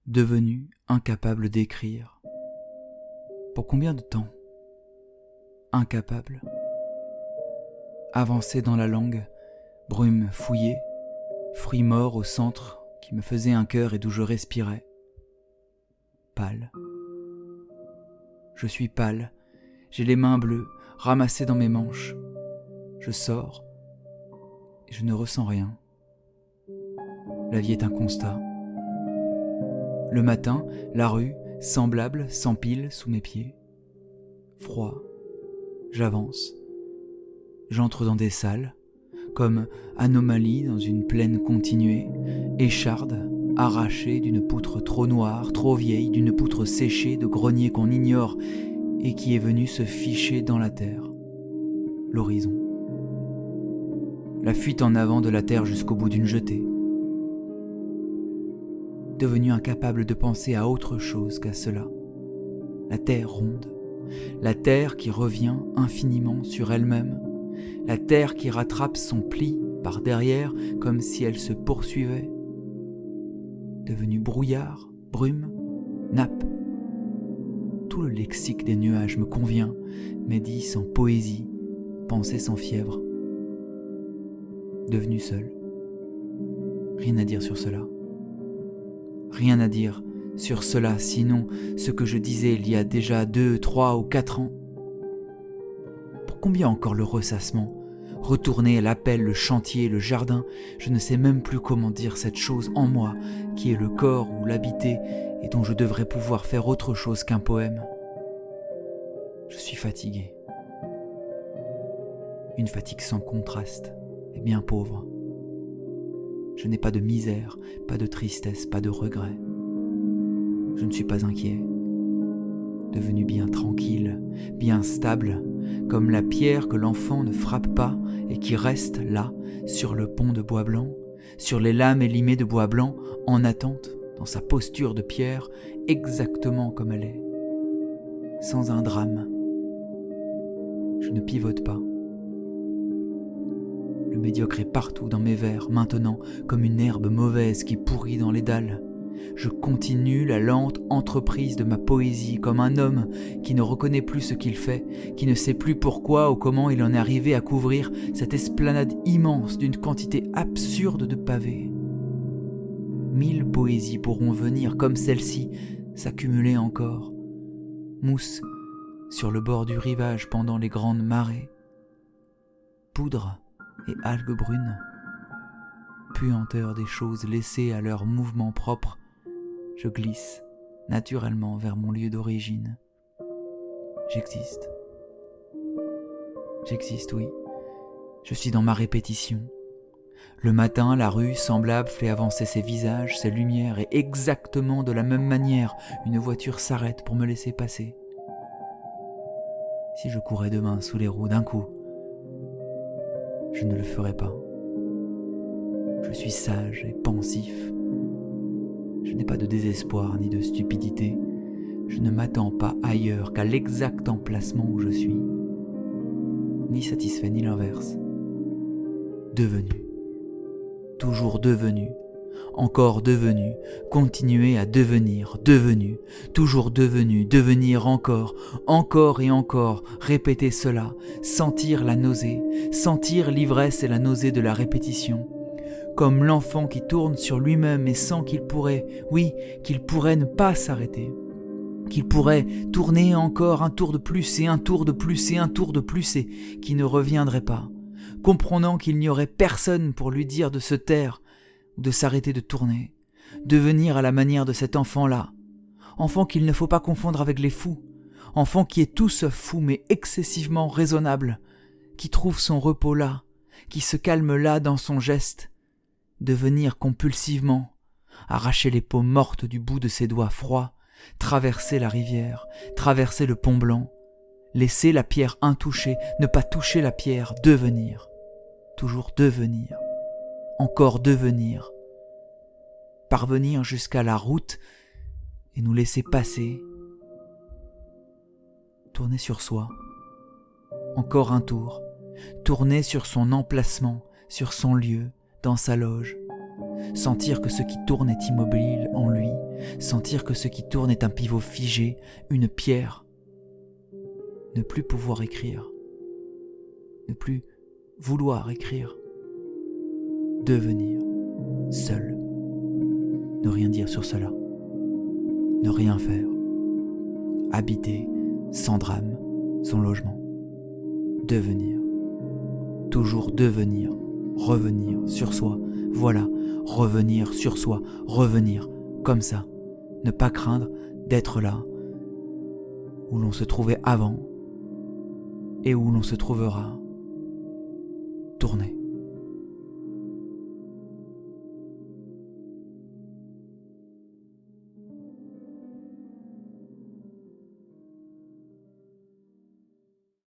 devenu incapable d'écrire. Pour combien de temps? Incapable. Avancer dans la langue, brume fouillée, fruit mort au centre qui me faisait un cœur et d'où je respirais. Pâle. Je suis pâle, j'ai les mains bleues, ramassées dans mes manches. Je sors et je ne ressens rien. La vie est un constat. Le matin, la rue, semblable, s'empile sous mes pieds. Froid. J'avance. J'entre dans des salles, comme anomalie dans une plaine continuée, écharde, arrachée d'une poutre trop noire, trop vieille, d'une poutre séchée de grenier qu'on ignore et qui est venue se ficher dans la terre. L'horizon. La fuite en avant de la terre jusqu'au bout d'une jetée. Devenu incapable de penser à autre chose qu'à cela. La terre ronde. La terre qui revient infiniment sur elle-même. La terre qui rattrape son pli par derrière comme si elle se poursuivait. Devenu brouillard, brume, nappe. Tout le lexique des nuages me convient, mais dit sans poésie, pensée sans fièvre. Devenu seul. Rien à dire sur cela. Rien à dire sur cela, sinon ce que je disais il y a déjà 2, 3 ou 4 ans. Pour combien encore le ressassement? Retourner à l'appel, le chantier, le jardin, je ne sais même plus comment dire cette chose en moi, qui est le corps ou l'habiter, et dont je devrais pouvoir faire autre chose qu'un poème. Je suis fatigué. Une fatigue sans contraste, et bien pauvre. Je n'ai pas de misère, pas de tristesse, pas de regret. Je ne suis pas inquiet. Devenu bien tranquille, bien stable, comme la pierre que l'enfant ne frappe pas et qui reste là, sur le pont de bois blanc, sur les lames élimées de bois blanc, en attente, dans sa posture de pierre, exactement comme elle est. Sans un drame. Je ne pivote pas. Le médiocre est partout dans mes vers, maintenant, comme une herbe mauvaise qui pourrit dans les dalles. Je continue la lente entreprise de ma poésie, comme un homme qui ne reconnaît plus ce qu'il fait, qui ne sait plus pourquoi ou comment il en est arrivé à couvrir cette esplanade immense d'une quantité absurde de pavés. 1000 poésies pourront venir, comme celle-ci, s'accumuler encore. Mousse sur le bord du rivage pendant les grandes marées. Poudre et algues brunes, puanteur des choses laissées à leur mouvement propre, je glisse naturellement vers mon lieu d'origine. J'existe. J'existe, oui. Je suis dans ma répétition. Le matin, la rue semblable fait avancer ses visages, ses lumières, et exactement de la même manière, une voiture s'arrête pour me laisser passer. Si je courais demain sous les roues d'un coup, je ne le ferai pas. Je suis sage et pensif. Je n'ai pas de désespoir ni de stupidité. Je ne m'attends pas ailleurs qu'à l'exact emplacement où je suis. Ni satisfait ni l'inverse. Devenu. Toujours devenu. Encore devenu. Continuer à devenir. Devenu. Toujours devenu. Devenir encore. Encore et encore. Répéter cela. Sentir la nausée. Sentir l'ivresse et la nausée de la répétition. Comme l'enfant qui tourne sur lui-même et sent qu'il pourrait, oui, qu'il pourrait ne pas s'arrêter, qu'il pourrait tourner encore un tour de plus et un tour de plus et un tour de plus et qui ne reviendrait pas, comprenant qu'il n'y aurait personne pour lui dire de se taire ou de s'arrêter de tourner, devenir à la manière de cet enfant-là, enfant qu'il ne faut pas confondre avec les fous, enfant qui est tout sauf fou mais excessivement raisonnable, qui trouve son repos là, qui se calme là dans son geste, devenir compulsivement, arracher les peaux mortes du bout de ses doigts froids, traverser la rivière, traverser le pont blanc, laisser la pierre intouchée, ne pas toucher la pierre, devenir, toujours devenir, encore devenir, parvenir jusqu'à la route et nous laisser passer, tourner sur soi, encore un tour, tourner sur son emplacement, sur son lieu, dans sa loge, sentir que ce qui tourne est immobile en lui, sentir que ce qui tourne est un pivot figé, une pierre. Ne plus pouvoir écrire. Ne plus vouloir écrire. Devenir seul. Ne rien dire sur cela. Ne rien faire. Habiter sans drame son logement. Devenir. Toujours devenir. Revenir sur soi. Voilà, revenir sur soi. Revenir comme ça. Ne pas craindre d'être là où l'on se trouvait avant et où l'on se trouvera. Tourner.